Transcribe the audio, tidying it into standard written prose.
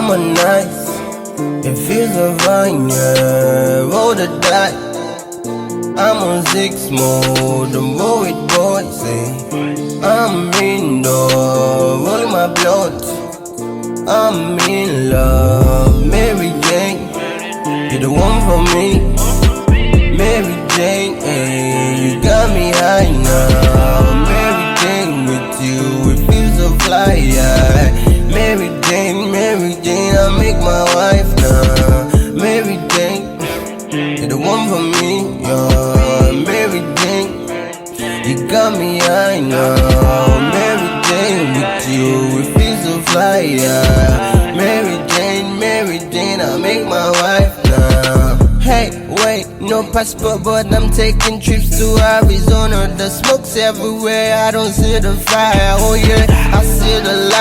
summer nights, it feels divine, yeah. Roll the dice, I'm on 6 mode, I'm worried boy, say I'm indoor, rolling my blood, I'm in love. Mary Jane, you're the one for me. Mary Jane, hey, you got me high now. Mary Jane, with you, it feels so fly, yeah. Mary Jane, I make my wife now. Mary Jane, you're the one for me, yeah. Mary Jane, you got me high now. Mary Jane, with you, it feels so fly, yeah. Mary Jane, I make my wife now. Hey, wait, no passport, but I'm taking trips to Arizona. The smoke's everywhere, I don't see the fire. Oh yeah, I see the light.